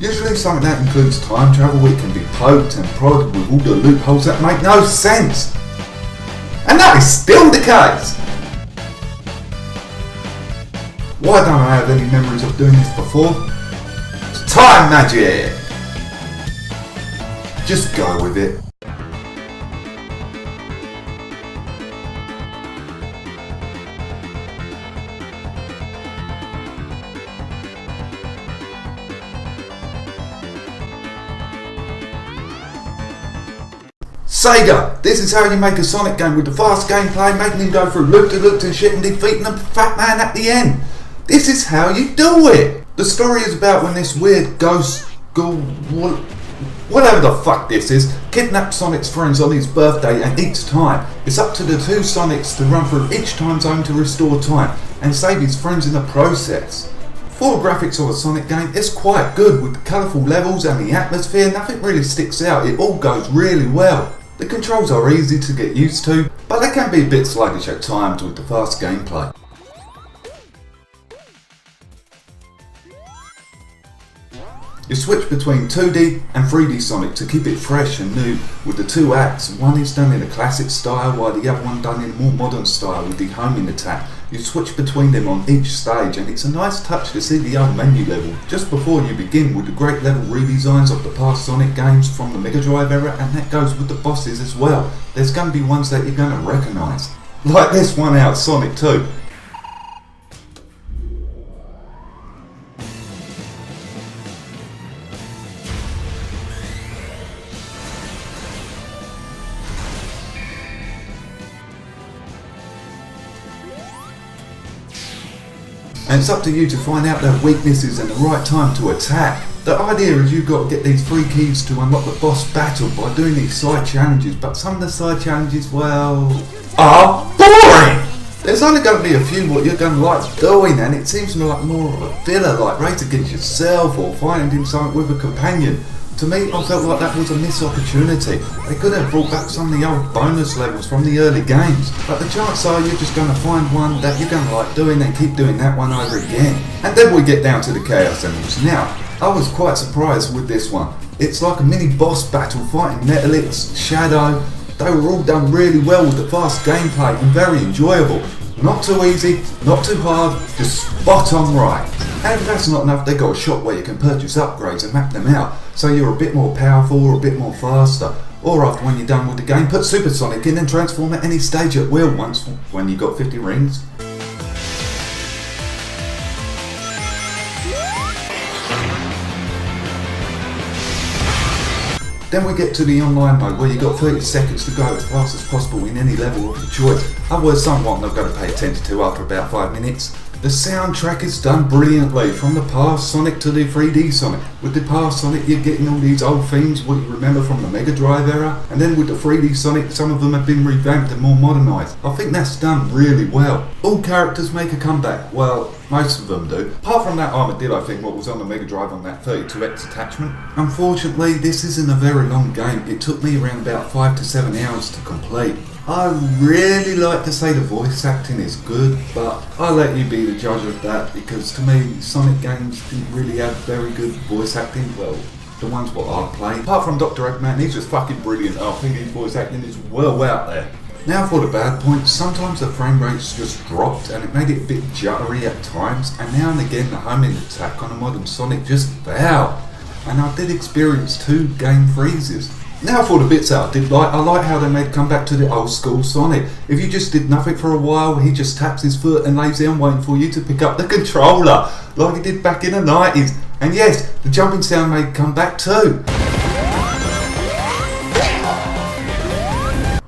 Usually something that includes time travel, it can be poked and prodded with all the loopholes that make no sense. And that is still the case. Why don't I have any memories of doing this before? It's time magic! Just go with it. Sega, this is how you make a Sonic game with the fast gameplay, making him go through loop-to-loops and shit and defeating the fat man at the end. This is how you do it. The story is about when this weird ghost ghoul, whatever the fuck this is, kidnaps Sonic's friends on his birthday, and each time it's up to the two Sonics to run through each time zone to restore time and save his friends in the process. For the graphics of a Sonic game, it's quite good with the colourful levels and the atmosphere. Nothing really sticks out, it all goes really well. The controls are easy to get used to, but they can be a bit sluggish at times with the fast gameplay. You switch between 2D and 3D Sonic to keep it fresh and new with the two acts. One is done in a classic style while the other one done in a more modern style with the homing attack. You switch between them on each stage, and it's a nice touch to see the old menu level just before you begin with the great level redesigns of the past Sonic games from the Mega Drive era, and that goes with the bosses as well. There's going to be ones that you're going to recognise. Like this one out, Sonic 2. And it's up to you to find out their weaknesses and the right time to attack. The idea is you've got to get these 3 keys to unlock the boss battle by doing these side challenges, but some of the side challenges, well, are boring! There's only going to be a few what you're going to like doing, and it seems like more of a filler, like race against yourself or finding something with a companion. To me, I felt like that was a missed opportunity. They could have brought back some of the old bonus levels from the early games, but the chances are you're just going to find one that you're going to like doing and keep doing that one over again. And then we get down to the Chaos Emeralds. Now, I was quite surprised with this one. It's like a mini boss battle fighting Metalix, Shadow. They were all done really well with the fast gameplay and very enjoyable. Not too easy, not too hard, just spot on right. And if that's not enough, they got a shop where you can purchase upgrades and map them out, so you're a bit more powerful or a bit more faster. Or after when you're done with the game, put Super Sonic in and transform at any stage at will once when you got 50 rings. Then we get to the online mode where you got 30 seconds to go as fast as possible in any level of your choice. Otherwise somewhat I'm not going to pay attention to after about 5 minutes. The soundtrack is done brilliantly, from the past Sonic to the 3D Sonic. With the past Sonic you're getting all these old themes what you remember from the Mega Drive era, and then with the 3D Sonic some of them have been revamped and more modernised. I think that's done really well. All characters make a comeback, well most of them do, apart from that Armadillo thing what was on the Mega Drive on that 32X attachment. Unfortunately this isn't a very long game, it took me around about 5 to 7 hours to complete. I really like to say the voice acting is good, but I'll let you be the judge of that, because to me Sonic games didn't really have very good voice acting. Well, the ones what I've played, apart from Dr. Eggman, he's just fucking brilliant. I think his voice acting is well out there. Now for the bad points, sometimes the frame rates just dropped and it made it a bit jittery at times, and now and again the homing attack on a modern Sonic just failed, and I did experience 2 game freezes. Now for the bits that I did like, I like how they made come back to the old school Sonic. If you just did nothing for a while, he just taps his foot and lays down waiting for you to pick up the controller, like he did back in the 90s. And yes, the jumping sound made come back too.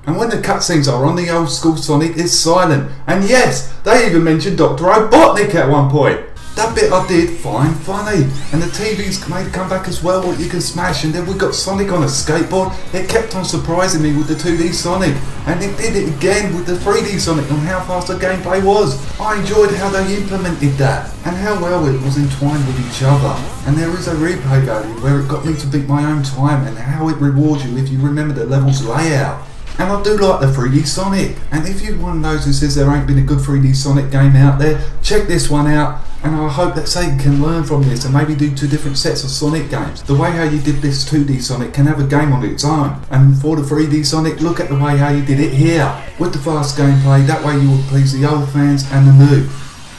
And when the cutscenes are on, the old school Sonic is silent. And yes, they even mentioned Dr. Robotnik at one point. That bit I did find funny, and the TV's made come back as well, what you can smash, and then we got Sonic on a skateboard. It kept on surprising me with the 2D Sonic, and it did it again with the 3D Sonic on how fast the gameplay was. I enjoyed how they implemented that, and how well it was entwined with each other. And there is a replay value where it got me to beat my own time, and how it rewards you if you remember the level's layout. And I do like the 3D Sonic, and if you're one of those who says there ain't been a good 3D Sonic game out there, check this one out And I hope that Sega can learn from this and maybe do 2 different sets of Sonic games. The way how you did this 2D Sonic can have a game on its own. And for the 3D Sonic, look at the way how you did it here. With the fast gameplay, that way you will please the old fans and the new.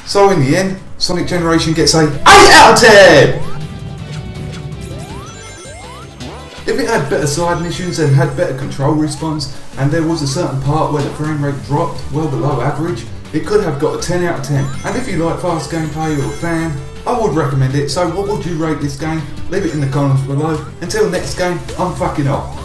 So in the end, Sonic Generation gets a 8 out of 10! If it had better side missions and had better control response, and there was a certain part where the frame rate dropped well below average, it could have got a 10 out of 10. And if you like fast gameplay or a fan, I would recommend it. So what would you rate this game? Leave it in the comments below. Until next game, I'm fucking off.